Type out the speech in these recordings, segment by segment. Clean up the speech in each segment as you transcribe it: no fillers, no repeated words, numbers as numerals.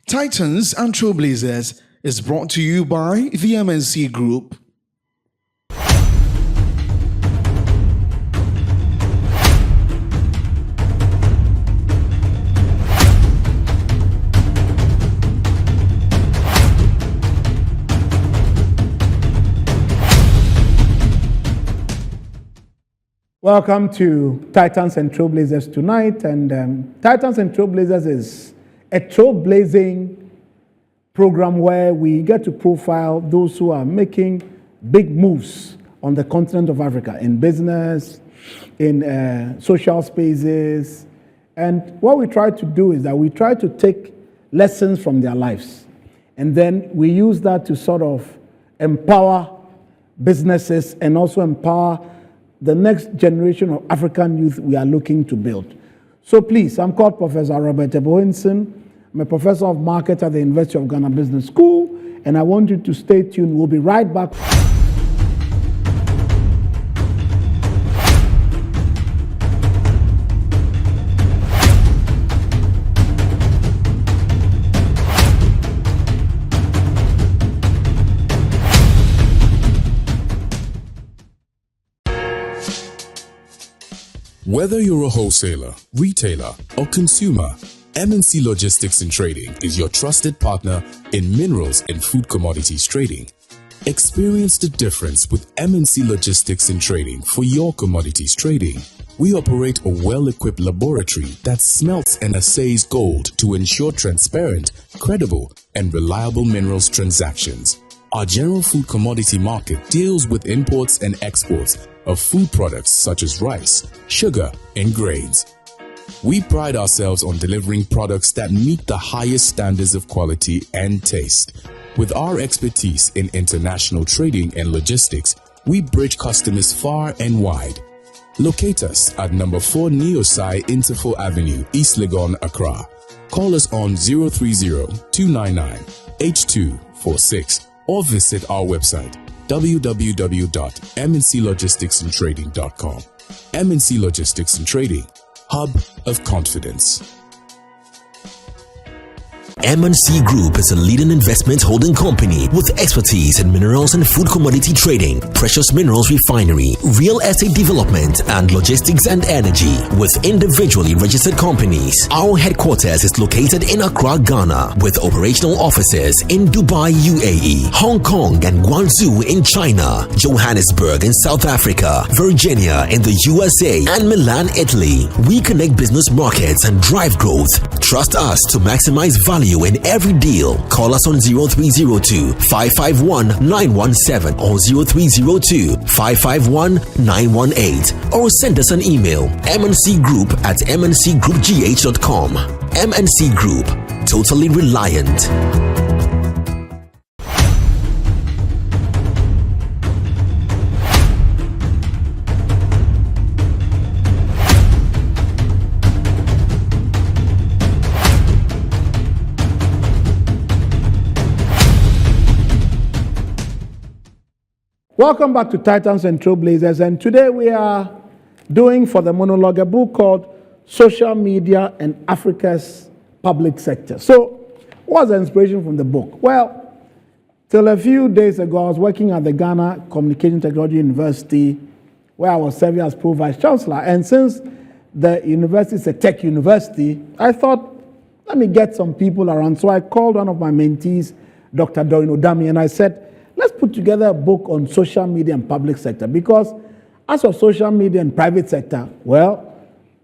Titans and Trailblazers is brought to you by the MNC Group. Welcome to Titans and Trailblazers tonight. And Titans and Trailblazers is a trailblazing program where we get to profile those who are making big moves on the continent of Africa in business, in social spaces. And what we try to do is that we try to take lessons from their lives. And then we use that to sort of empower businesses and also empower the next generation of African youth we are looking to build. So please, I'm called Professor Robert Ebohinson. I'm a professor of market at the University of Ghana Business School, and I want you to stay tuned. We'll be right back. Whether you're a wholesaler, retailer, or consumer, MNC Logistics and Trading is your trusted partner in minerals and food commodities trading. Experience the difference with MNC Logistics and Trading for your commodities trading. We operate a well-equipped laboratory that smelts and assays gold to ensure transparent, credible, and reliable minerals transactions. Our general food commodity market deals with imports and exports of food products such as rice, sugar, and grains. We pride ourselves on delivering products that meet the highest standards of quality and taste. With our expertise in international trading and logistics, we bridge customers far and wide. Locate us at number 4 Neosai Interfo Avenue, East Legon, Accra. Call us on 030-299-8246 or visit our website www.mnclogisticsandtrading.com. MNC Logistics and Trading, hub of confidence. MNC Group is a leading investment holding company with expertise in minerals and food commodity trading, precious minerals refinery, real estate development, and logistics and energy with individually registered companies. Our headquarters is located in Accra, Ghana, with operational offices in Dubai, UAE, Hong Kong and Guangzhou in China, Johannesburg in South Africa, Virginia in the USA, and Milan, Italy. We connect business markets and drive growth. Trust us to maximize value in every deal. Call us on 0302-551-917 or 0302-551-918 or send us an email mncgroup@mncgroupgh.com. MNC Group, totally reliant. Welcome back to Titans and Trailblazers, and today we are doing for the monologue a book called Social Media and Africa's Public Sector. So, what's the inspiration from the book? Well, till a few days ago, I was working at the Ghana Communication Technology University, where I was serving as Pro-Vice Chancellor, and since the university is a tech university, I thought, let me get some people around. So I called one of my mentees, Dr. Dorin Odami, and I said, let's put together a book on social media and public sector, because as for social media and private sector, well,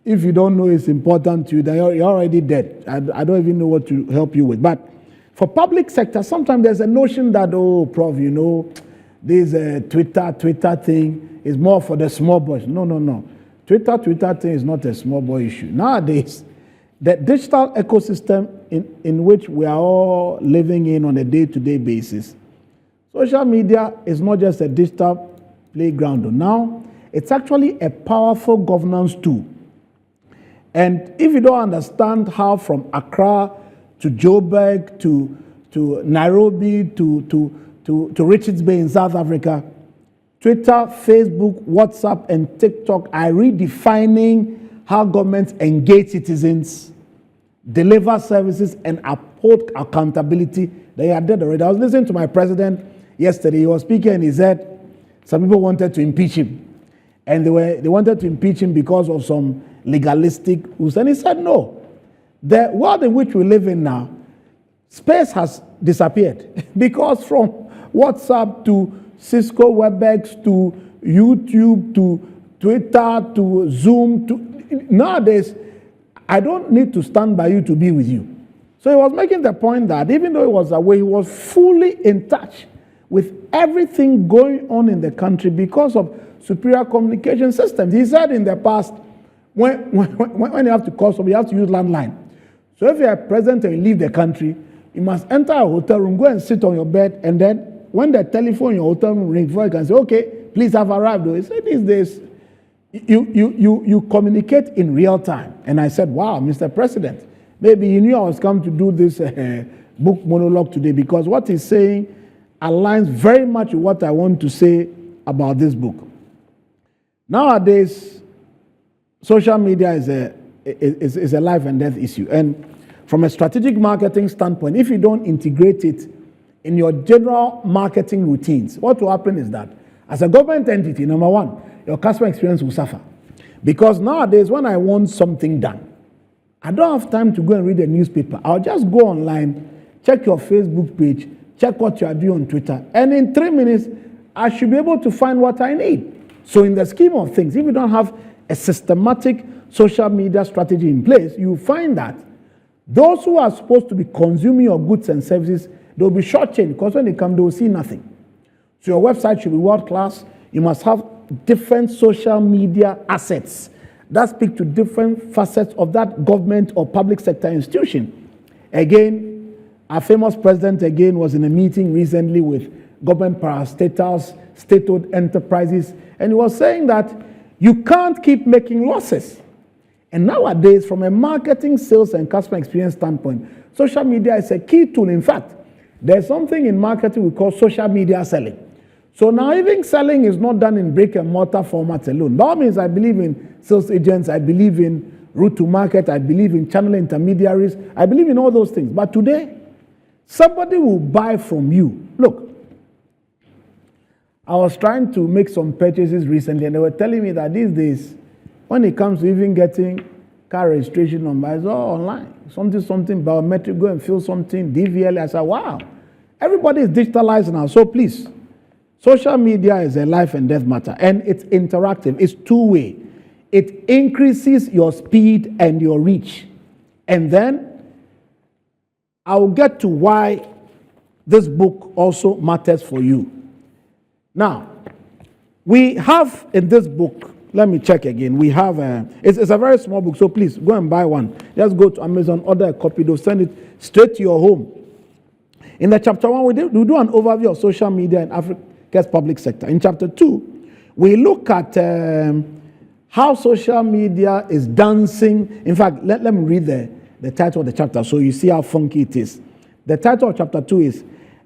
if you don't know it's important to you, then you're already dead. I don't even know what to help you with. But for public sector, sometimes there's a notion that, oh, Prof, you know, this Twitter thing is more for the small boys. No. Twitter thing is not a small boy issue. Nowadays, the digital ecosystem in which we are all living in on a day-to-day basis, social media is not just a digital playground. Now, it's actually a powerful governance tool. And if you don't understand how from Accra to Joburg to Nairobi to Richards Bay in South Africa, Twitter, Facebook, WhatsApp, and TikTok are redefining how governments engage citizens, deliver services, and hold accountability, then you are dead already. I was listening to my president yesterday. He was speaking and he said some people wanted to impeach him. And they wanted to impeach him because of some legalistic rules. And he said, no. The world in which we live in now, space has disappeared. Because from WhatsApp to Cisco WebEx to YouTube to Twitter to Zoom to nowadays, I don't need to stand by you to be with you. So he was making the point that even though he was away, he was fully in touch with everything going on in the country because of superior communication systems. He said in the past, when you have to call somebody, you have to use landline. So if you are president and you leave the country, you must enter a hotel room, go and sit on your bed, and then when the telephone in your hotel room rings, you can say, okay, please have arrived. He said these days, you communicate in real time. And I said, wow, Mr. President, maybe you knew I was coming to do this book monologue today, because what he's saying aligns very much with what I want to say about this book. Nowadays, social media is a life and death issue. And from a strategic marketing standpoint, if you don't integrate it in your general marketing routines, what will happen is that as a government entity, number one, your customer experience will suffer. Because nowadays, when I want something done, I don't have time to go and read a newspaper. I'll just go online, check your Facebook page, check what you are doing on Twitter, and in 3 minutes, I should be able to find what I need. So in the scheme of things, if you don't have a systematic social media strategy in place, you find that those who are supposed to be consuming your goods and services, they'll be shortchanged, because when they come, they will see nothing. So your website should be world class. You must have different social media assets that speak to different facets of that government or public sector institution. Again, our famous president again was in a meeting recently with government parastatals, state-owned enterprises, and he was saying that you can't keep making losses. And nowadays, from a marketing, sales, and customer experience standpoint, social media is a key tool. In fact, there's something in marketing we call social media selling. So now even selling is not done in brick and mortar formats alone. That means I believe in sales agents, I believe in route to market, I believe in channel intermediaries, I believe in all those things. But today, somebody will buy from you. Look, I was trying to make some purchases recently, and they were telling me that these days, when it comes to even getting car registration number, it's all online. Something biometric, go and fill something, DVL. I said, wow, everybody is digitalized now. So please, social media is a life and death matter, and it's interactive. It's two-way. It increases your speed and your reach. And then I'll get to why this book also matters for you. Now, we have in this book, let me check again. We have, it's a very small book, so please go and buy one. Just go to Amazon, order a copy, they'll send it straight to your home. In the chapter 1, we do an overview of social media in Africa's public sector. In chapter 2, we look at how social media is dancing. In fact, let me read the title of the chapter so you see how funky it is. The title of chapter 2 is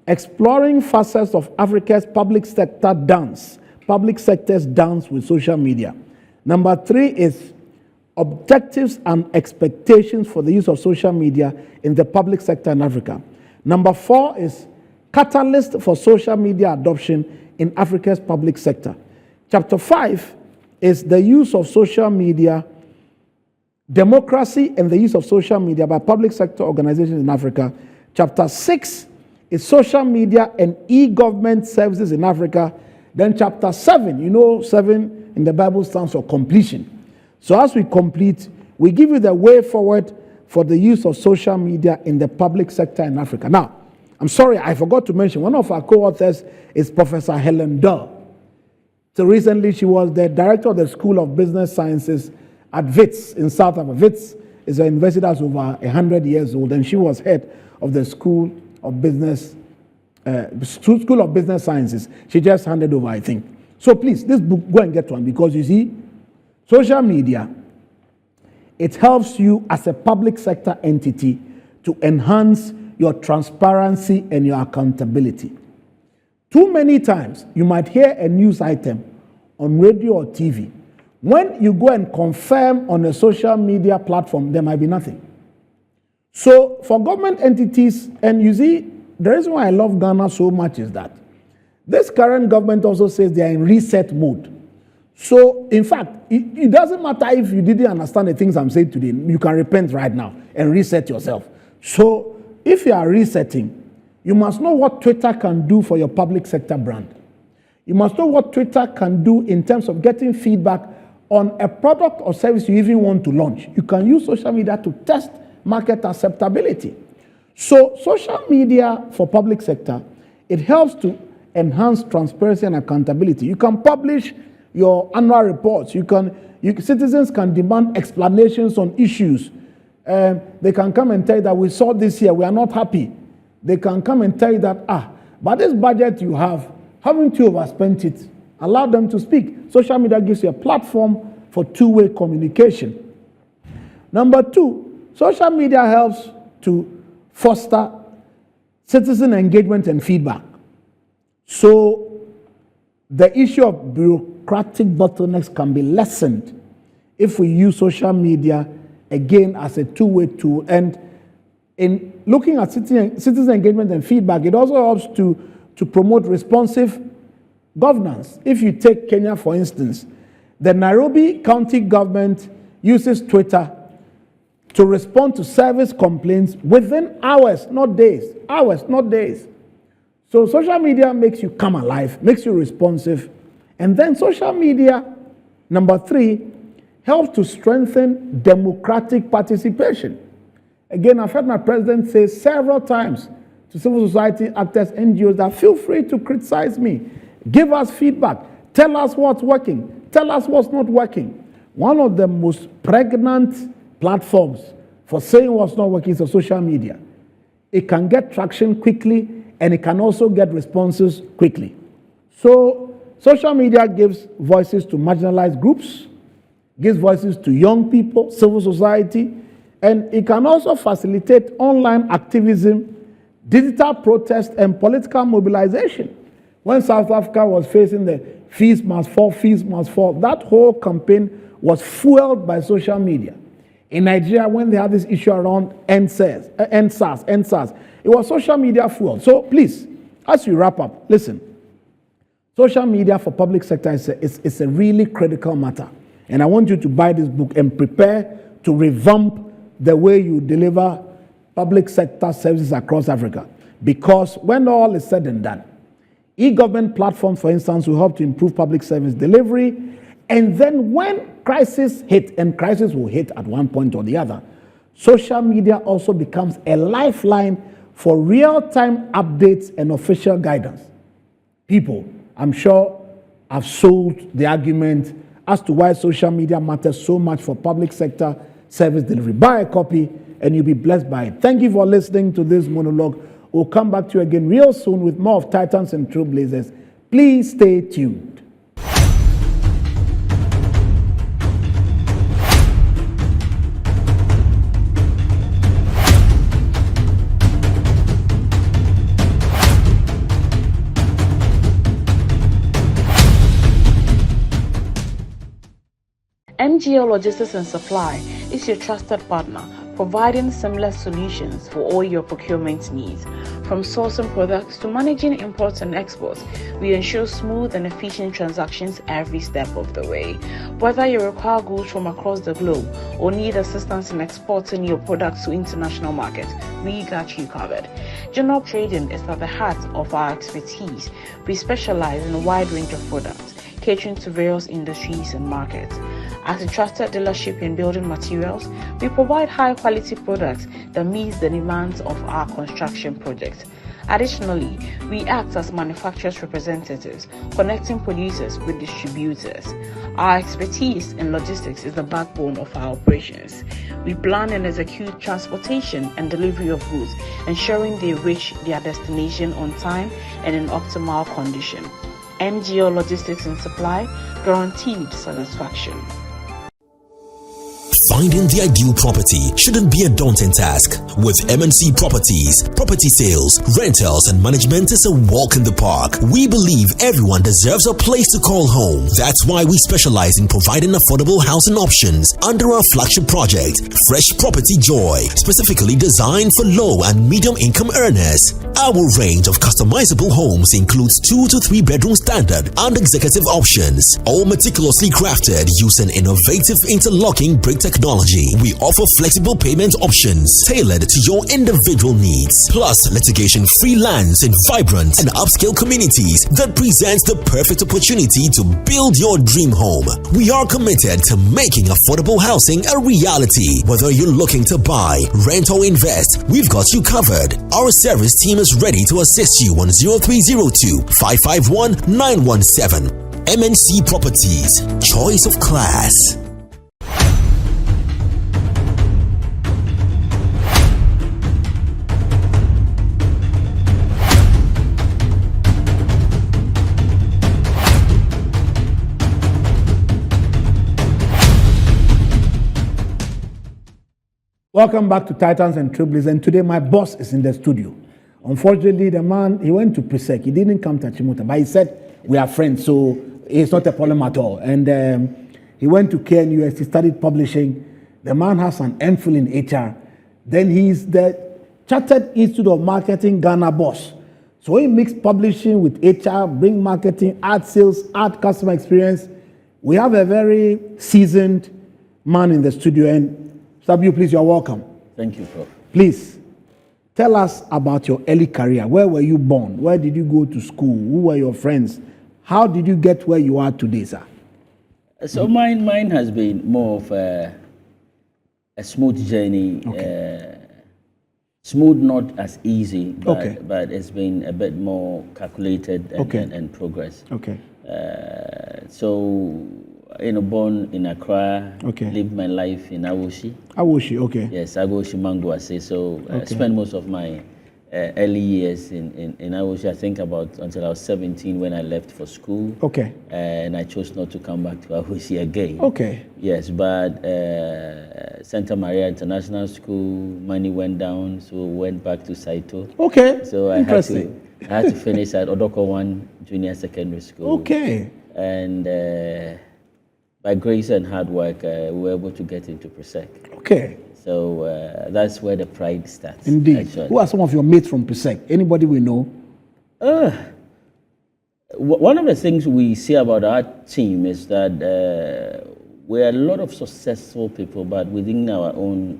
Exploring Facets of Africa's Public Sector Dance. Public sector's dance with social media. Number 3 is Objectives and Expectations for the use of social media in the public sector in Africa. Number 4 is Catalyst for Social Media Adoption in Africa's Public Sector. Chapter 5 is the use of social media, democracy and the use of social media by public sector organizations in Africa. Chapter 6 is social media and e-government services in Africa. Then chapter 7, you know 7 in the Bible stands for completion. So as we complete, we give you the way forward for the use of social media in the public sector in Africa. Now, I'm sorry, I forgot to mention, one of our co-authors is Professor Helen Durr. So recently she was the director of the School of Business Sciences at WITS in South Africa. WITS is a university that's over 100 years old, and she was head of the School of Business Sciences. She just handed over, I think. So please, this book, go and get one, because you see, social media, it helps you as a public sector entity to enhance your transparency and your accountability. Too many times, you might hear a news item on radio or TV. When you go and confirm on a social media platform, there might be nothing. So for government entities, and you see, the reason why I love Ghana so much is that this current government also says they are in reset mode. So, in fact, it doesn't matter if you didn't understand the things I'm saying today. You can repent right now and reset yourself. So, if you are resetting, you must know what Twitter can do for your public sector brand. You must know what Twitter can do in terms of getting feedback on a product or service you even want to launch. You can use social media to test market acceptability. So, social media for public sector, it helps to enhance transparency and accountability. You can publish your annual reports. Citizens can demand explanations on issues. They can come and tell you that we saw this here, we are not happy. They can come and tell you that, but this budget you have, haven't you overspent it? Allow them to speak. Social media gives you a platform for two-way communication. Number two, social media helps to foster citizen engagement and feedback. So the issue of bureaucratic bottlenecks can be lessened if we use social media again as a two-way tool. And in looking at citizen engagement and feedback, it also helps to promote responsive governance. If you take Kenya, for instance, the Nairobi County government uses Twitter to respond to service complaints within hours, not days. Hours, not days. So social media makes you come alive, makes you responsive. And then social media, number three, helps to strengthen democratic participation. Again, I've heard my president say several times to civil society actors, NGOs, that feel free to criticize me. Give us feedback. Tell us what's working. Tell us what's not working. One of the most pregnant platforms for saying what's not working is social media. It can get traction quickly, and it can also get responses quickly. So social media gives voices to marginalized groups, gives voices to young people, civil society, and it can also facilitate online activism, digital protest, and political mobilization. When South Africa was facing the fees must fall, that whole campaign was fueled by social media. In Nigeria, when they had this issue around NSAS, it was social media fueled. So please, as we wrap up, listen. Social media for public sector is a really critical matter. And I want you to buy this book and prepare to revamp the way you deliver public sector services across Africa. Because when all is said and done, e-government platforms, for instance, will help to improve public service delivery. And then when crisis hit, and crisis will hit at one point or the other, social media also becomes a lifeline for real-time updates and official guidance. People, I'm sure, have sold the argument as to why social media matters so much for public sector service delivery. Buy a copy and you'll be blessed by it. Thank you for listening to this monologue. We'll come back to you again real soon with more of Titans and Trailblazers. Please stay tuned. MGL Logistics and Supply is your trusted partner, providing seamless solutions for all your procurement needs. From sourcing products to managing imports and exports, we ensure smooth and efficient transactions every step of the way. Whether you require goods from across the globe or need assistance in exporting your products to international markets, we got you covered. General trading is at the heart of our expertise. We specialize in a wide range of products, catering to various industries and markets. As a trusted dealership in building materials, we provide high-quality products that meet the demands of our construction projects. Additionally, we act as manufacturers' representatives, connecting producers with distributors. Our expertise in logistics is the backbone of our operations. We plan and execute transportation and delivery of goods, ensuring they reach their destination on time and in optimal condition. MGO Logistics and Supply, guaranteed satisfaction. Finding the ideal property shouldn't be a daunting task. With MNC Properties, property sales, rentals, and management is a walk in the park. We believe everyone deserves a place to call home. That's why we specialize in providing affordable housing options under our flagship project, Fresh Property Joy, specifically designed for low and medium income earners. Our range of customizable homes includes 2 to 3 bedroom standard and executive options, all meticulously crafted using innovative interlocking brick technology. We offer flexible payment options tailored to your individual needs, plus litigation-free lands in vibrant and upscale communities that presents the perfect opportunity to build your dream home. We are committed to making affordable housing a reality. Whether you're looking to buy, rent, or invest, we've got you covered. Our service team is ready to assist you on 0302 551 917. MNC Properties, choice of class. Welcome back to Titans and Trailblazers, and today my boss is in the studio. Unfortunately, the man, he went to Presec. He didn't come to Chimuta, but he said we are friends, so it's not a problem at all. And he went to KNUS, he studied publishing. The man has an MPhil in HR. Then he's the Chartered Institute of Marketing Ghana boss. So he mixed publishing with HR, bring marketing, add sales, add customer experience. We have a very seasoned man in the studio, and Sabu, please, you're welcome. Thank you, Prof. Please, tell us about your early career. Where were you born? Where did you go to school? Who were your friends? How did you get where you are today, sir? So mine has been more of a smooth journey. Okay. Smooth, not as easy, but, Okay. but it's been a bit more calculated and, Okay. and progress. Okay. So, born in Accra, Okay. lived my life in Awoshi. Awoshi, okay. Yes, Awoshi Mangwase. So I Okay. spent most of my early years in Awoshi, I think about until I was 17 when I left for school. Okay. And I chose not to come back to Awoshi again. Okay. Yes, but Santa Maria International School, money went down, so went back to Saito. Okay. So I had to finish at Odoko 1 Junior Secondary School. Okay. And by grace and hard work, we were able to get into Presec. Okay. So that's where the pride starts. Indeed. Actually. Who are some of your mates from Presec? Anybody we know? One of the things we see about our team is that we're a lot of successful people, but within our own,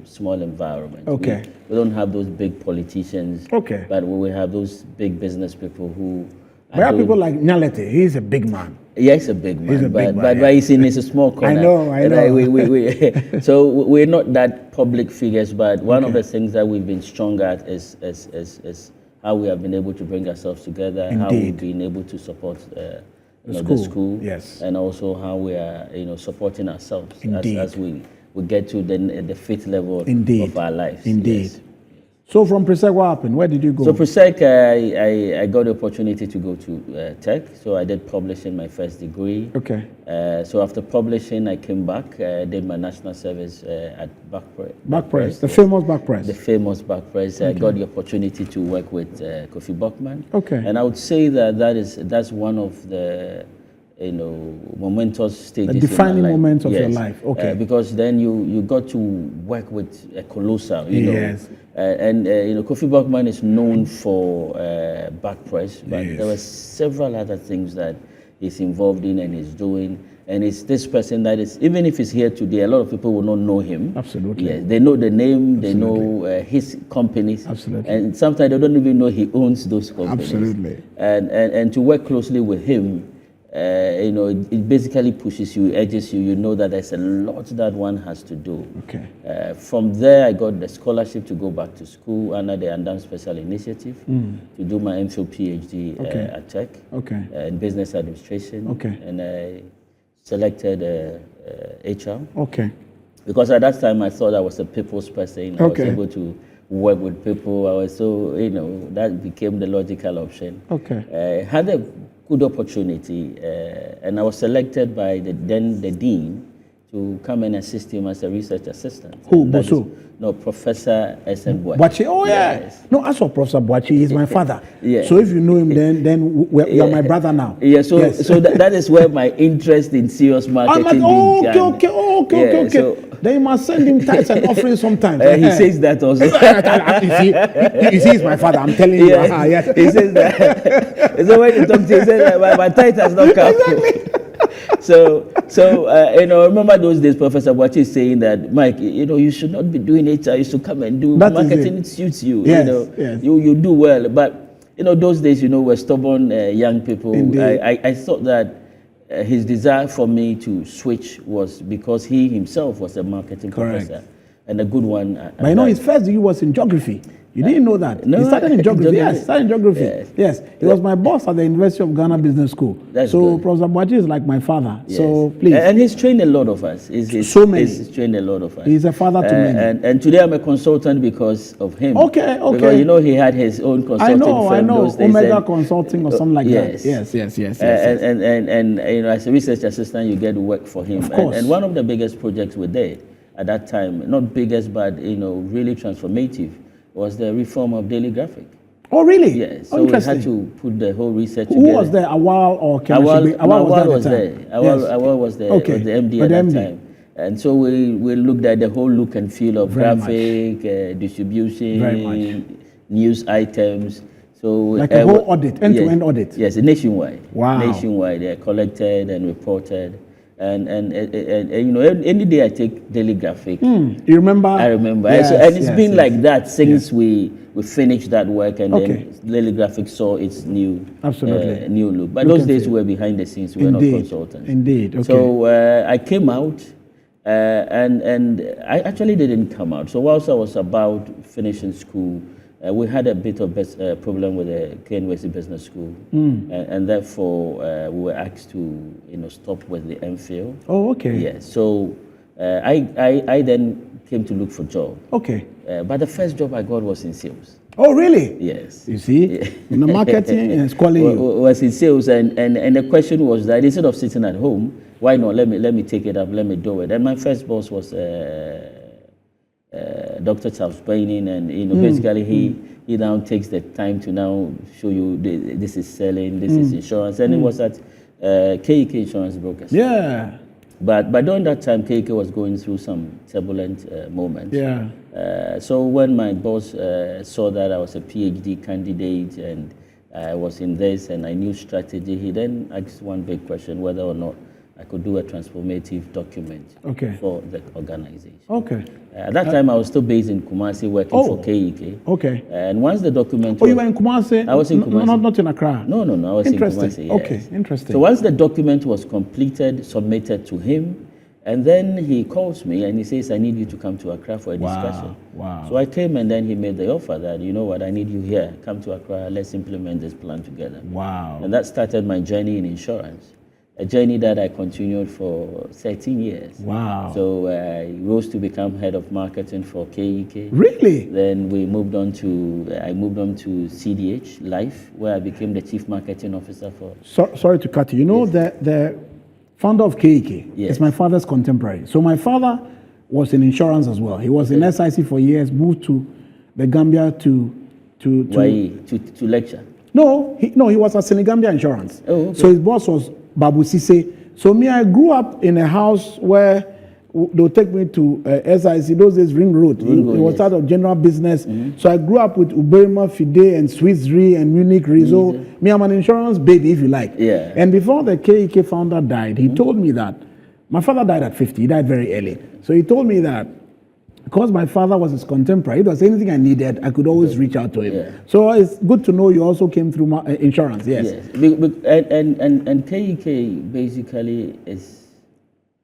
small environment. Okay. We don't have those big politicians. Okay. But we have those big business people who. We have people like Nyalete. He's a big man. Yeah, he's a big man. He's a big man, but yeah. he's in a small corner. I know. So we're not that public figures, but one of the things that we've been strong at is how we have been able to bring ourselves together, how we've been able to support the school, yes, and also how we are supporting ourselves as we get to the fifth level of our lives. Indeed. Yes. So from Presec, what happened? Where did you go? So Presec, I got the opportunity to go to Tech. So I did publishing my first degree. Okay. So after publishing, I came back, did my national service at Back Press, the famous Back Press. The famous Back Press. I got the opportunity to work with Kofi Buckman. Okay. And I would say that's one of the momentous stages. The defining in my life. moments of Yes. your life. Okay. Because then you got to work with a colossal, Yes. And Kofi Buckman is known for Back Press, but there were several other things that he's involved in and he's doing. And it's this person that is, even if he's here today, a lot of people will not know him. Absolutely. Yes, they know the name, Absolutely. they know his companies. Absolutely. And sometimes they don't even know he owns those companies. Absolutely. And to work closely with him, it basically pushes you, edges you. You know that there's a lot that one has to do. Okay. From there, I got the scholarship to go back to school under the Andam Special Initiative to do my MPhil PhD at Tech in business administration. Okay. And I selected HR. Okay. Because at that time, I thought I was a people's person. I was able to work with people. I was so, that became the logical option. Okay. Had a good opportunity, and I was selected by the dean to come and assist him as a research assistant. Who, And that is- Boso? No, Professor S.M. Boachi, oh yeah. Yes. No, as for Professor Boachi, he's my father. Yeah. So if you know him, then you're my brother now. Yeah, so Yes. so that is where my interest in serious marketing began. Okay. So, Then you must send him tithes and offerings sometimes. he says that also. you see, he's my father. I'm telling you. Yeah, Yes. he says that. So when you talk to him, he says that my tithe has not come. Exactly. So remember those days, Professor Boachi is saying that, Mike, you should not be doing HR. You should come and do That is marketing. it. It suits you. Yes, yes. You do well. But those days, we're stubborn young people. Indeed. I thought that his desire for me to switch was because he himself was a marketing Correct. professor and a good one. But his first degree was in geography. You didn't know that? No, He started in geography. geography. Yes, started in geography. Yes. Yes. He was my boss at the University of Ghana Business School. That's so good. Professor Boachi is like my father. Yes. So please. And he's trained a lot of us. So many. He's trained a lot of us. He's a father to many. And today I'm a consultant because of him. Okay. Because he had his own consulting firm. I know. Those days, Omega and- Consulting or something like yes. that. Yes. And as a research assistant, you get to work for him. Of course. And one of the biggest projects we did at that time, not biggest, but really transformative, was the reform of daily graphic. Oh, really? Yes. Oh, So we interesting. had to put the whole research Who together. was there? Awal or Awal Awal was there. Awal was the MD at that MD. time. And so we looked at the whole look and feel of Very much. graphic, distribution, Very much. news items. So Like a whole audit, end-to-end audit. Yes, nationwide. Wow. Nationwide, they are collected and reported. And any day I take daily graphic, You remember? I remember. Yes, And it's yes, been yes. like that since we finished that work, and Okay. then Daily Graphic saw its new Absolutely. new look. But Look those and days feel. we were behind the scenes. We were not consultants. Indeed. Okay. So I came out, and I actually didn't come out. So whilst I was about finishing school, we had a bit of problem with the KNUST Business School, and therefore we were asked to stop with the MPhil. Oh, okay. Yes. So I then came to look for job. Okay. But the first job I got was in sales. Oh, really? Yes. You see, in the marketing and it's calling you. Was in sales, and the question was that instead of sitting at home, why not let me take it up, let me do it. And my first boss was Dr. Charles Baining, and basically he now takes the time to now show you this is selling, this is insurance, and it was at KEK Insurance Brokers. Yeah. But during that time, KEK was going through some turbulent moments. Yeah. So when my boss saw that I was a PhD candidate and I was in this and I knew strategy, he then asked one big question, whether or not I could do a transformative document for the organization. Okay. At that time, I was still based in Kumasi working for KEK. Okay. And once the document Oh, you were in Kumasi? I was in Kumasi. Not in Accra? No, I was in Kumasi. Yes. Okay, interesting. So once the document was completed, submitted to him, and then he calls me and he says, I need you to come to Accra for a discussion. Wow. So I came, and then he made the offer that, you know what, I need you here. Come to Accra, let's implement this plan together. Wow. And that started my journey in insurance, a journey that I continued for 13 years. Wow. So I rose to become head of marketing for KEK. Really? Then I moved on to CDH Life, where I became the chief marketing officer for. Sorry to cut you. You know, the founder of KEK Yes. is my father's contemporary. So my father was in insurance as well. He was in SIC for years, moved to the Gambia to lecture. No, he was at Senegambia Insurance. Oh, okay. So his boss was Babu Sise. So me, I grew up in a house where they'll take me to SIC, those days Ring Road. It was yes. part of general business. So I grew up with Uberima, Fide, and Swiss Re, and Munich Re. So me, I'm an insurance baby, if you like. Yeah. And before the KEK founder died, he told me that my father died at 50. He died very early. So he told me that because my father was his contemporary, if there was anything I needed, I could always reach out to him. Yeah. So it's good to know you also came through insurance. Yes. And KEK basically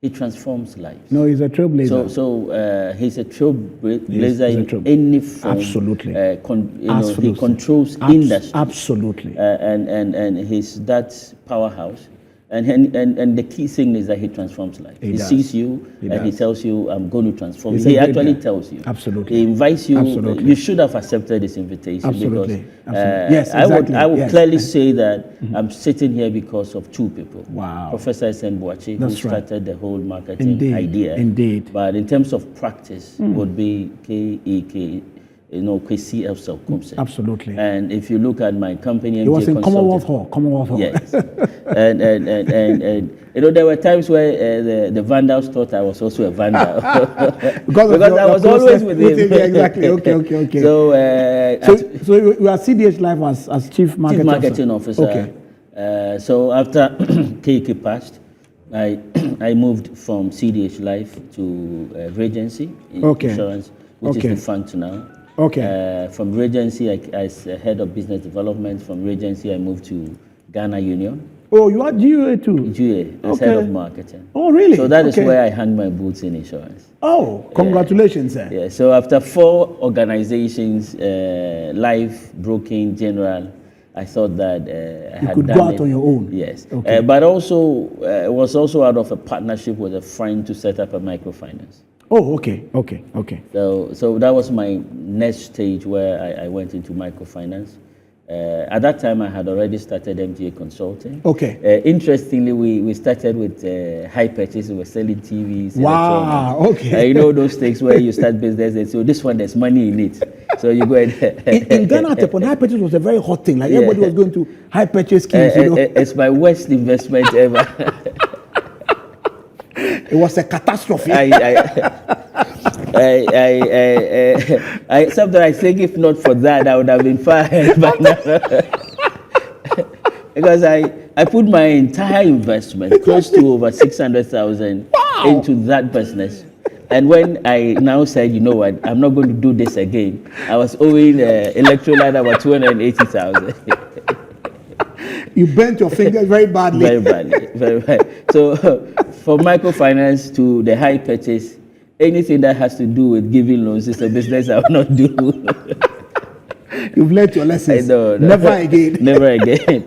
it transforms lives. No, he's a trailblazer. So he's a trailblazer He's a in any form. Absolutely. Absolutely. He controls industry. Absolutely. And he's that powerhouse. And the key thing is that he transforms life. He does. sees you He and he does. tells you, I'm going to transform you. He's a He great actually guy. tells you. Absolutely. He invites you. Absolutely. You should have accepted this invitation. Absolutely. Because Absolutely. Yes, exactly. I would Yes. clearly say that I'm sitting here because of two people. Wow. Professor Senbuachi, who That's right. started the whole marketing Indeed. idea. Indeed. But in terms of practice, would be KEK, Kwesi Elsa-Komse. Absolutely. And if you look at my company, It was MJ in Commonwealth Consulting- Hall. Yes. and there were times where the vandals thought I was also a vandal. Because I was always with him. Yeah, exactly. Okay. So, So you are CDH Life as Chief Marketing Chief Marketing Officer. Okay. So after KK passed, I moved from CDH Life to Regency Insurance, which is defunct now. Okay. From Regency, as head of business development, from Regency, I moved to Ghana Union. Oh, you are GUA too? GUA, as head of marketing. Oh, really? So that is where I hang my boots in insurance. Oh, congratulations, sir. Yeah, so after 4 organizations, Life, Broking, General, I thought that I had could done go out it. on your own. Yes. Okay. But also, it was also out of a partnership with a friend to set up a microfinance. Oh, okay. So that was my next stage where I went into microfinance. At that time, I had already started MGA Consulting. Okay. Interestingly, we started with high purchase. We were selling TVs. Wow, electronics. okay. You know those things where you start business and so this one, there's money in it. So you go ahead. In Ghana, at the point, high purchase was a very hot thing. Like everybody was going to high purchase schemes, you know. It's my worst investment ever. It was a catastrophe. Sometimes I think if not for that, I would have been fired by now. Because I put my entire investment, close to over 600,000, into that business. And when I now said, you know what, I'm not going to do this again, I was owing electrolyte about 280,000. You bent your fingers very badly. Very badly. So for microfinance to the high purchase, anything that has to do with giving loans is a business I will not do. You've learned your lessons. No. Never again. Never again.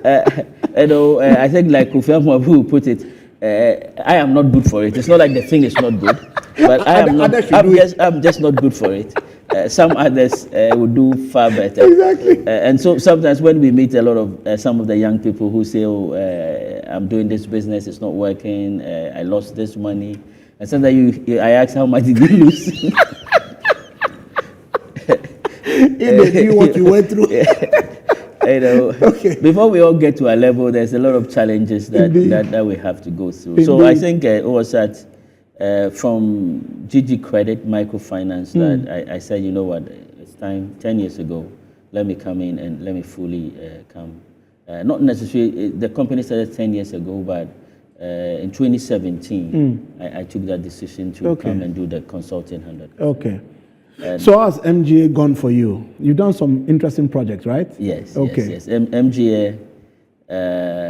I think like Kofi Amabu put it, I am not good for it. It's not like the thing is not good, but I'm just not good for it. Some others would do far better. Exactly. And so sometimes when we meet a lot of some of the young people who say, oh, I'm doing this business, it's not working, I lost this money. And sometimes I ask, how much did you lose? They knew what you went through. Before we all get to a level, there's a lot of challenges that we have to go through. Indeed. So I think it was at from GG Credit Microfinance that I said, you know what, it's time, 10 years ago, let me come in and let me fully come. Not necessarily, the company started 10 years ago, but in 2017, I took that decision to come and do the consulting 100%. Okay. So how's MGA gone for you? You've done some interesting projects, right? Yes. Okay. MGA,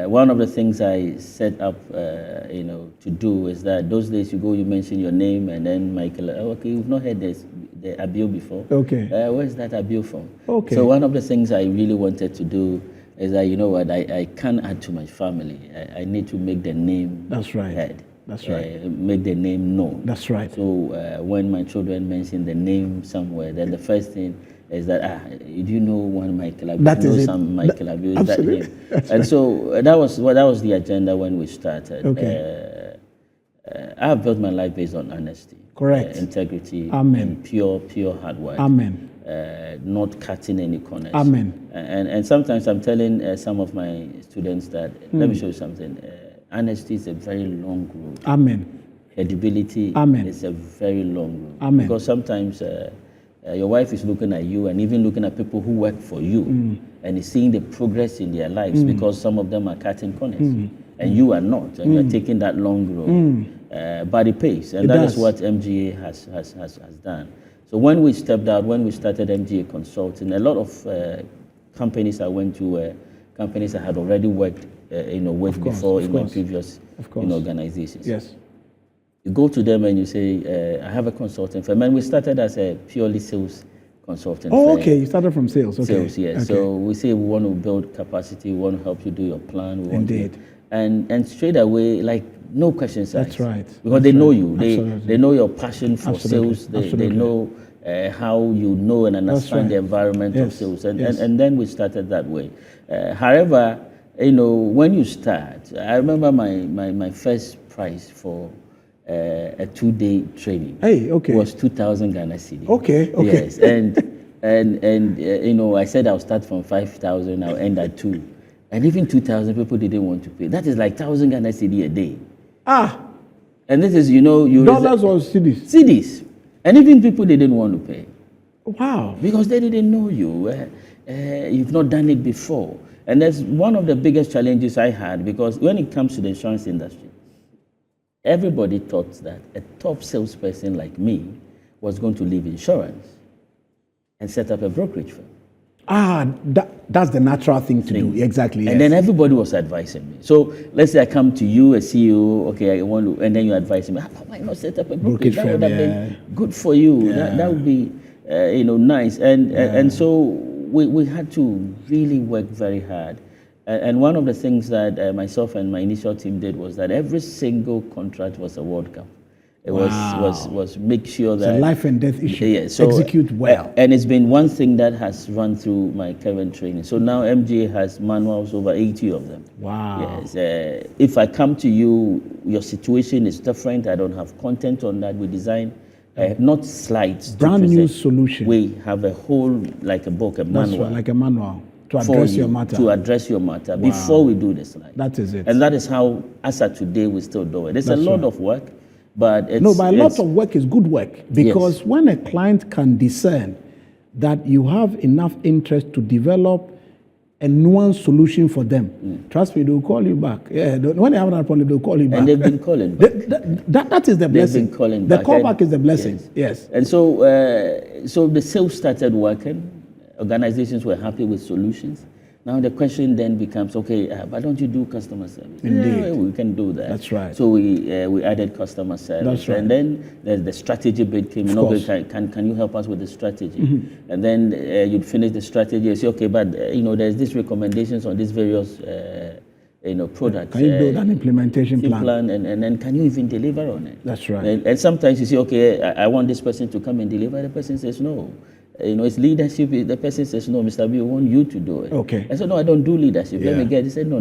one of the things I set up, to do is that those days you mention your name, and then Michael, okay, you've not heard the Abio before. Okay. Where's that Abio from? Okay. So one of the things I really wanted to do is that, you know what, I can't add to my family. I need to make the name heard. That's right. Make the name known. That's right. So when my children mention the name somewhere, then the first thing is that, do you know one Michael Abio? That is it. Some Michael Abio, is that him? That's and right. So that was the agenda when we started. Okay. I have built my life based on honesty. Correct. Integrity. Amen. And pure hard work. Amen. Not cutting any corners. Amen. And sometimes I'm telling some of my students that, let me show you something. Honesty is a very long road. Amen. Credibility Amen. is a very long road. Amen. Because sometimes your wife is looking at you and even looking at people who work for you and is seeing the progress in their lives because some of them are cutting corners and you are not, and you're taking that long road. But it pays, and that is what MGA has done. So when we stepped out, when we started MGA Consulting, a lot of companies I went to were companies I had already worked with before in my previous organizations. Yes. You go to them and you say, I have a consulting firm. And we started as a purely sales consulting firm. Oh, okay. You started from sales. Okay. Sales, yes. Okay. So we say we want to build capacity, we want to help you do your plan. We want Indeed. and straight away, like, no questions asked. That's right. Because they know you. They know your passion for Absolutely. sales. They Absolutely. know how you know and understand the right. environment of Yes. sales. Yes. And then we started that way. However, when you start, I remember my first price for a 2-day training. Hey, okay. Was 2,000 Ghana cedi. Okay. Yes, and I said I'll start from 5,000, I'll end at 2. And even 2,000 people didn't want to pay. That is like 1,000 Ghana cedi a day. And this is, Dollars or cedis? Cedis. And even people didn't want to pay. Wow. Because they didn't know you. You've not done it before. And that's one of the biggest challenges I had, because when it comes to the insurance industry, everybody thought that a top salesperson like me was going to leave insurance and set up a brokerage firm. That's the natural thing to do. Exactly. And then everybody was advising me. So let's say I come to you, a CEO, okay, I want to, and then you advise me, why not set up a brokerage? That would have been good for you. That would be, nice. And so we had to really work very hard. And one of the things that myself and my initial team did was that every single contract was a World Cup. It was make sure that it's a life and death issue. Yeah, so execute well. And it's been one thing that has run through my current training. So now MJ has manuals, over 80 of them. Wow. Yes. If I come to you, your situation is different. I don't have content on that. We design not slides. Brand new solution. We have a whole, like a book, a manual. That's right, like a manual. To address your matter. To address your matter before we do the slide. That is it. And that is how, as of today, we still do it. It's a lot of work, but it's... No, but a lot of work is good work, because when a client can discern that you have enough interest to develop a nuanced solution for them, trust me, they'll call you back. Yeah, when they have that problem, they'll call you back. And they've been calling back. That is the blessing. They've been calling the back. callback is the blessing. Yes. And so, so the sales started working. Organizations were happy with solutions. Now the question then becomes, okay, why don't you do customer service? Indeed. Yeah, we can do that. That's right. So we added customer service. That's right. And then the strategy bit came in. Okay, can you help us with the strategy? And then you'd finish the strategy and say, okay, but there's these recommendations on these various products. Can you build an implementation plan? And then can you even deliver on it? That's right. And sometimes you say, okay, I want this person to come and deliver. The person says no. It's leadership. The person says, no, Mr. B, we want you to do it. Okay. I said, no, I don't do leadership. Let me get it. He said, no.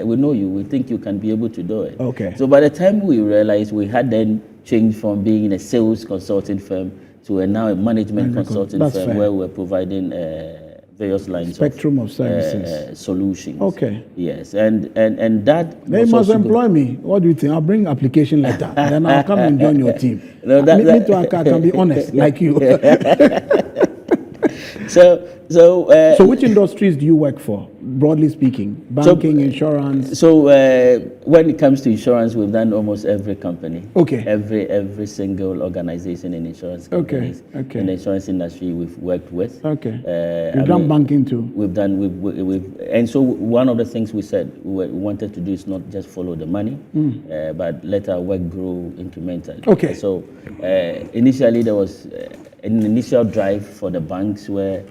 We know you. We think you can be able to do it. Okay. So by the time we realized, we had then changed from being a sales consulting firm to now a management consulting firm, where we're providing various lines spectrum of services, solutions. Okay. Yes, and that they must employ me. What do you think? I'll bring application letter, then I'll come and join your team. I can be honest, like you. So which industries do you work for, broadly speaking? Banking, insurance? So when it comes to insurance, we've done almost every company. Okay. Every single organization in insurance companies. Okay. In the insurance industry, we've worked with. Okay. You've done banking too? And so one of the things we said we wanted to do is not just follow the money, but let our work grow incrementally. Okay. So initially there was an initial drive for the banks where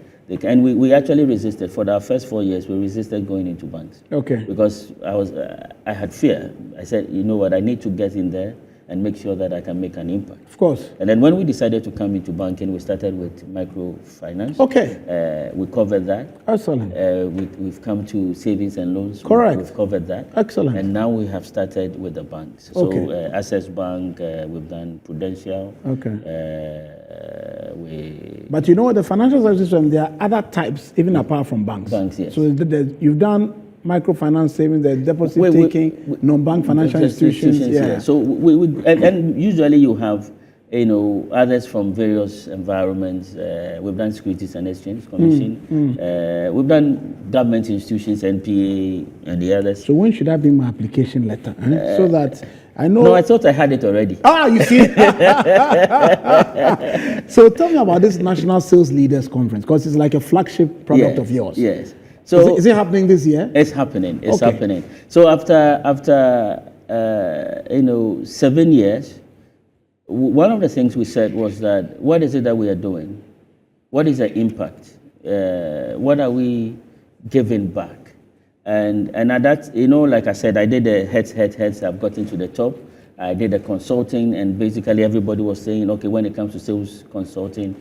and we actually resisted. For our first 4 years, we resisted going into banks. Okay. Because I had fear. I said, you know what, I need to get in there and make sure that I can make an impact. Of course. And then when we decided to come into banking, we started with microfinance. Okay. We covered that. Excellent. We've come to savings and loans. Correct. We've covered that. Excellent. And now we have started with the banks. Okay. So Access Bank, we've done Prudential. Okay. But you know what, the financial services system, there are other types, even apart from banks. Banks, yes. So you've done microfinance savings, the deposit taking, non-bank financial institutions. Yeah. So and usually you have others from various environments. We've done Securities and Exchange Commission. We've done government institutions, NPA, and the others. So when should I bring my application letter? So that I know. No, I thought I had it already. You see. So tell me about this National Sales Leaders Conference, because it's like a flagship product of yours. Yes. So is it happening this year? It's happening. It's happening. So after 7 years, one of the things we said was that, what is it that we are doing? What is the impact? What are we giving back? And at that, like I said, I did the heads. I've gotten to the top. I did the consulting, and basically everybody was saying, okay, when it comes to sales consulting,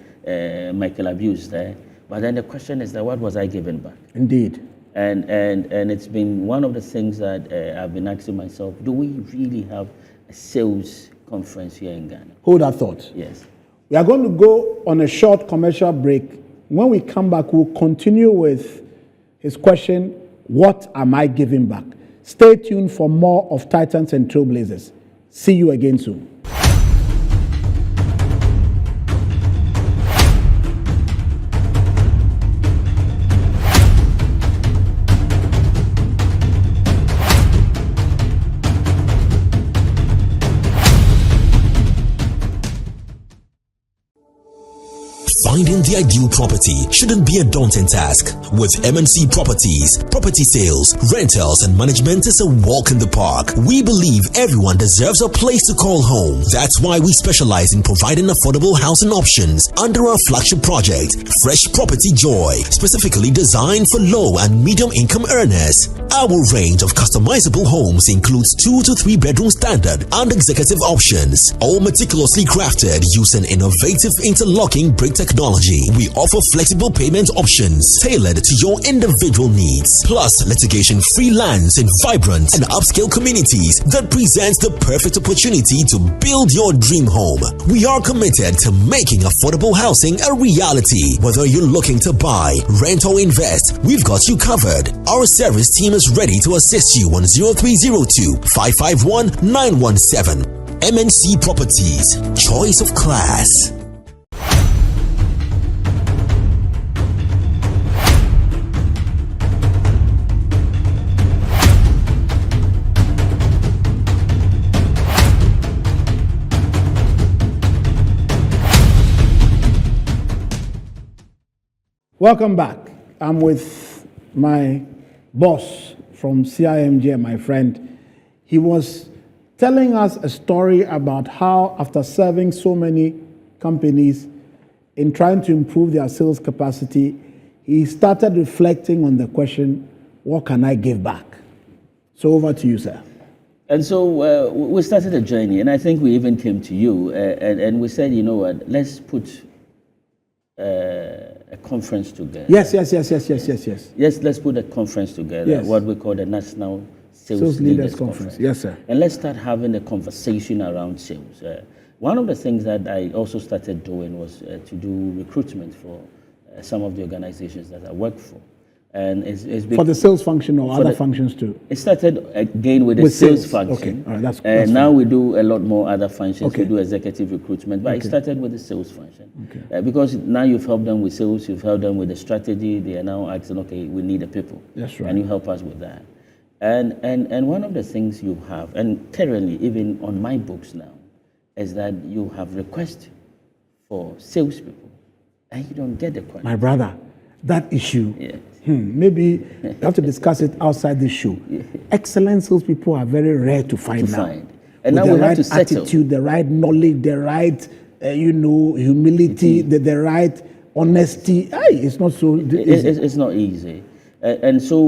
Michael abused there. But then the question is that what was I giving back? Indeed. And it's been one of the things that I've been asking myself, do we really have a sales conference here in Ghana? Hold that thought. Yes. We are going to go on a short commercial break. When we come back, we'll continue with his question, what am I giving back? Stay tuned for more of Titans and Trailblazers. See you again soon. Finding the ideal property shouldn't be a daunting task. With MNC Properties, property sales, rentals, and management is a walk in the park. We believe everyone deserves a place to call home. That's why we specialize in providing affordable housing options under our flagship project, Fresh Property Joy, specifically designed for low and medium income earners. Our range of customizable homes includes 2 to 3 bedroom standard and executive options, all meticulously crafted using innovative interlocking brick technology. We offer flexible payment options tailored to your individual needs, plus litigation-free lands in vibrant and upscale communities that presents the perfect opportunity to build your dream home. We are committed to making affordable housing a reality. Whether you're looking to buy, rent, or invest, we've got you covered. Our service team is ready to assist you on 0302 551 917. MNC Properties, choice of class. Welcome back. I'm with my boss from CIMG, my friend. He was telling us a story about how, after serving so many companies in trying to improve their sales capacity, he started reflecting on the question, what can I give back? So over to you, sir. And so we started a journey, and I think we even came to you, and we said, you know what, let's put a conference together. Yes. Yes, let's put a conference together, Yes. what we call the National Sales Leaders Conference. Yes, sir. And let's start having a conversation around sales. One of the things that I also started doing was to do recruitment for some of the organizations that I work for. And it's for the sales function or other functions too? It started again with the sales function. Okay, all right, that's now fine. we do a lot more other functions. Okay. We do executive recruitment, but it started with the sales function. Okay. Because now you've helped them with sales, you've helped them with the strategy, they are now asking, okay, we need the people. That's right. And you help us with that. And one of the things you have, and currently even on my books now, is that you have requests for salespeople, and you don't get the quality. My brother, that issue, Yeah. Maybe you have to discuss it outside this show. Yeah. Excellent salespeople are very rare to find now. And With now the we have right to settle. attitude, the right knowledge, the right, humility, the right honesty. It's not so easy. It's not easy. And so,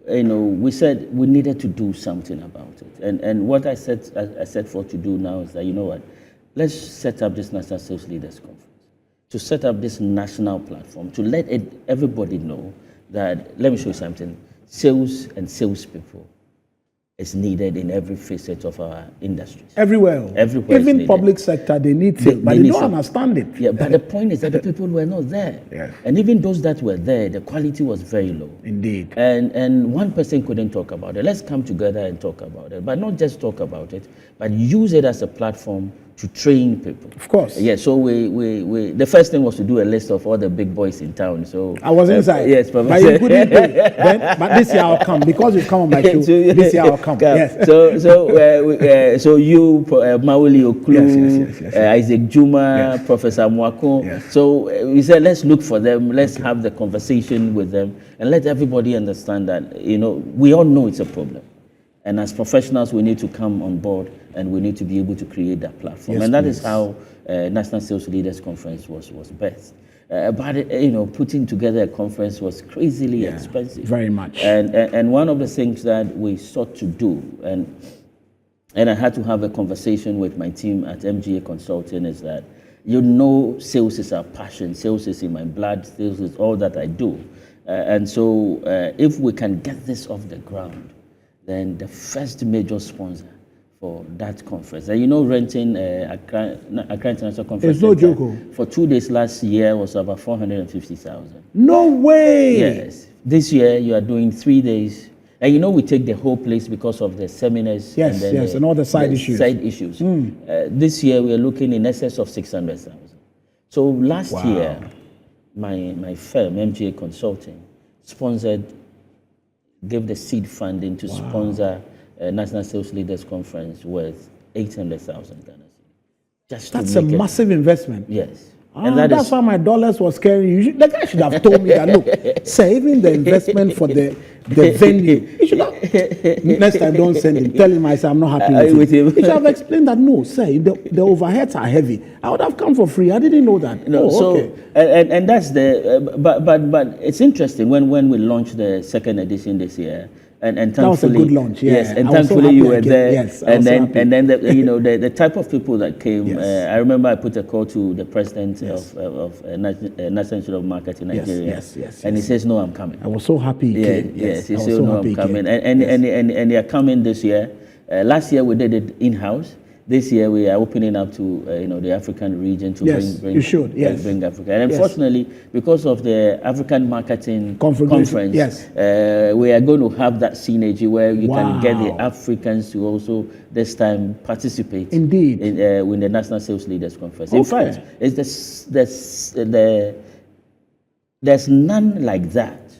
we said we needed to do something about it. And what I set forth to do now is that, you know what, let's set up this National Sales Leaders Conference, to set up this national platform, to let everybody know that, let me show you something, sales and salespeople is needed in every facet of our industries. Everywhere. Everywhere Even is public sector, they need sales, but they don't understand it. Yeah, but the point is that the people were not there. Yeah. And even those that were there, the quality was very low. Indeed. And one person couldn't talk about it. Let's come together and talk about it. But not just talk about it, but use it as a platform to train people. Of course. Yeah, so we the first thing was to do a list of all the big boys in town. So I was inside. Yes, but you couldn't do it. But this year I'll come because you've come on my show. This year I'll come. Yes. So you, Mauli Oklu, Yes. Isaac Juma, Professor Mwako. Yes. So we said, let's look for them. Let's have the conversation with them, and let everybody understand that we all know it's a problem. And as professionals, we need to come on board, and we need to be able to create that platform. Yes, and that please. is how National Sales Leaders Conference was birthed. But you know, putting together a conference was crazily expensive. Very much. And one of the things that we sought to do, and I had to have a conversation with my team at MGA Consulting, is that, you know, sales is our passion, sales is in my blood, sales is all that I do. And so if we can get this off the ground, then the first major sponsor for that conference, and you know, renting Accra International Conference it's no joke. For 2 days last year was about 450,000. No way! Yes. This year you are doing 3 days. And you know, we take the whole place because of the seminars. Yes, and all the side issues. This year we are looking in excess of 600,000. So last year, my firm, MGA Consulting, gave the seed funding to sponsor a National Sales Leaders Conference worth 800,000 Ghana. That's a massive investment. Yes. And that's why my dollars was carrying you. The guy should have told me that, look, sir, even the investment for the venue, he should have, next time don't send him. Tell him I say I'm not happy with him. He should have explained that, no, sir, the overheads are heavy. I would have come for free. I didn't know that. No, okay. And that's but it's interesting when we launched the second edition this year. And thankfully, that was a good launch. Yeah. Yes, and thankfully you were there. Yes, and then you know, the type of people that came. Yes. I remember I put a call to the president of National Institute of Marketing Nigeria. Yes. And he says, "No, I'm coming." I was so happy. Yes, he said, "No, I'm coming." And they are coming this year. Last year we did it in-house. This year we are opening up to you know, the African region to bring Africa. And unfortunately, because of the African Marketing Conference, we are going to have that synergy where you can get the Africans to also this time participate. Indeed. In the National Sales Leaders Conference. In fact, there's none like that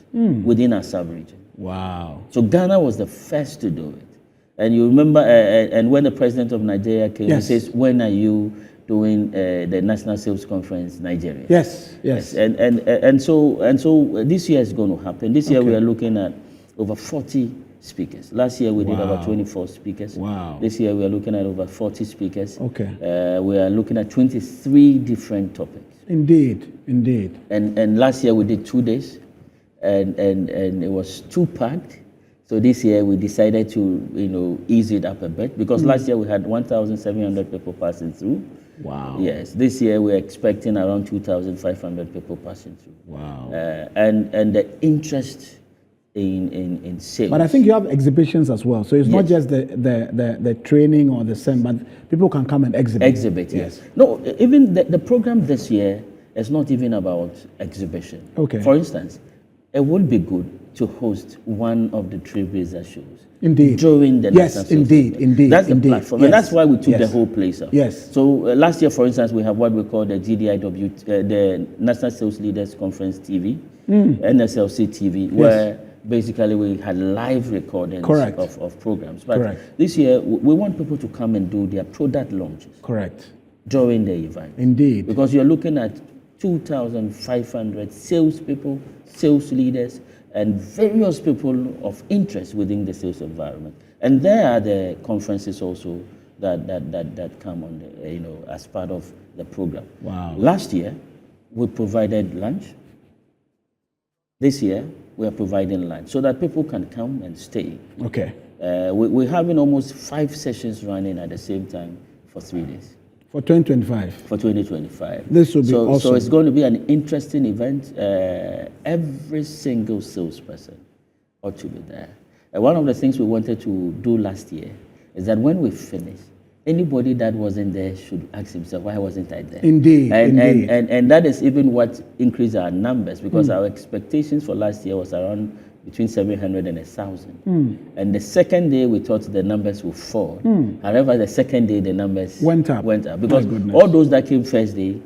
within our sub-region. Wow. So Ghana was the first to do it. And you remember, and when the president of Nigeria came, he says, "When are you doing the National Sales Conference, Nigeria?" Yes. And so this year is going to happen. This year we are looking at over 40 speakers. Last year we did about 24 speakers. Wow. This year we are looking at over 40 speakers. Okay. We are looking at 23 different topics. Indeed. And last year we did 2 days, and it was too packed. So this year we decided to, you know, ease it up a bit, because last year we had 1,700 people passing through. Wow. Yes. This year we're expecting around 2,500 people passing through. Wow. And the interest in sales. But I think you have exhibitions as well. So it's not just the training or the same, but people can come and exhibit. Yes. No, even the program this year is not even about exhibition. Okay. For instance, it would be good to host one of the Trailblazers shows. Indeed. During the National Sales indeed. That's the platform. Yes. And that's why we took the whole place up. Yes. So last year, for instance, we have what we call the GDIW, the National Sales Leaders Conference TV, NSLC TV, where basically we had live recordings of programs. But this year, we want people to come and do their product launches. Correct. During the event. Indeed. Because you're looking at 2,500 salespeople, sales leaders, and various people of interest within the sales environment. And there are the conferences also that come on the, you know, as part of the program. Wow. Last year, we provided lunch. This year, we are providing lunch so that people can come and stay. Okay. We're having almost 5 sessions running at the same time for 3 days. For 2025. For 2025. This will be awesome. So it's going to be an interesting event. Every single salesperson ought to be there. One of the things we wanted to do last year is that when we finish, anybody that wasn't there should ask himself, why wasn't I there? Indeed. And that is even what increased our numbers, because our expectations for last year was around between 700 and 1,000. And the second day, we thought the numbers would fall. However, the second day, the numbers went up. Because all those that came first day,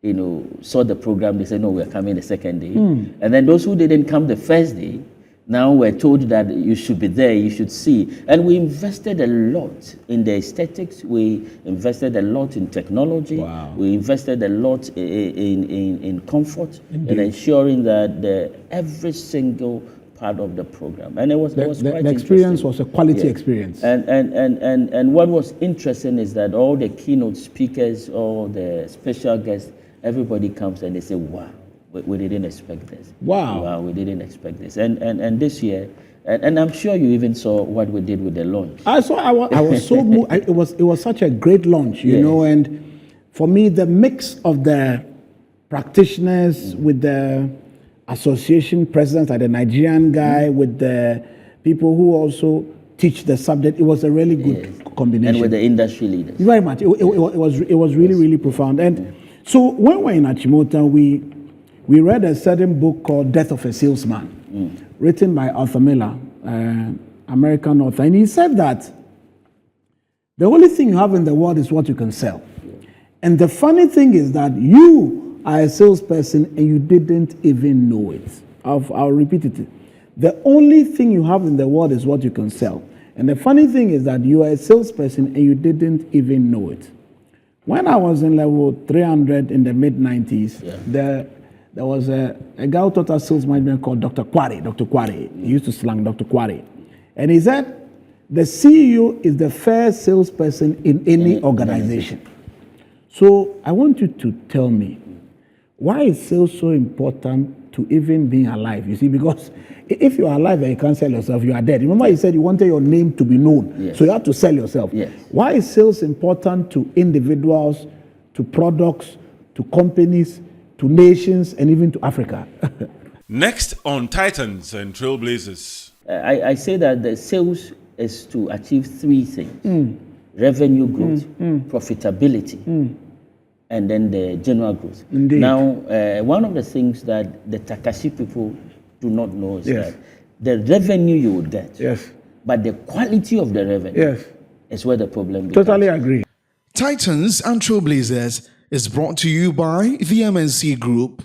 you know, saw the program, they said, no, we're coming the second day. And then those who didn't come the first day, now we're told that you should be there, you should see. And we invested a lot in the aesthetics. We invested a lot in technology. Wow. We invested a lot in comfort. Indeed. And ensuring that every single part of the program. And it was quite the experience was a quality experience. And what was interesting is that all the keynote speakers, all the special guests, everybody comes and they say, wow, we didn't expect this. Wow, we didn't expect this. And this year, and I'm sure you even saw what we did with the launch. I saw. I was so moved. It was such a great launch, you Yes. know. And for me, the mix of the practitioners with the association presidents, like the Nigerian guy, with the people who also teach the subject, it was a really good combination. And with the industry leaders. Very much. It was really profound. And so when we're in Achimota, we read a certain book called Death of a Salesman, written by Arthur Miller, American author. And he said that the only thing you have in the world is what you can sell. And the funny thing is that you are a salesperson and you didn't even know it. I'll repeat it. The only thing you have in the world is what you can sell. And the funny thing is that you are a salesperson and you didn't even know it. When I was in level 300 in the mid-90s, there was a guy who taught us sales management called Dr. Kwari. Dr. Kwari. He used to slang Dr. Kwari. And he said, the CEO is the first salesperson in any organization. So I want you to tell me, why is sales so important to even being alive? You see, because if you are alive and you can't sell yourself, you are dead. Remember you said you wanted your name to be known, Yes. so you have to sell yourself. Yes. Why is sales important to individuals, to products, to companies, to nations, and even to Africa? Next on Titans and Trailblazers. I say that the sales is to achieve three things: revenue growth, profitability, and then the general growth. Indeed. Now, one of the things that the Takashi people do not know is Yes. that the revenue you would get, Yes. but the quality of the revenue Yes. is where the problem becomes. Totally agree. Titans and Trailblazers is brought to you by the MNC Group.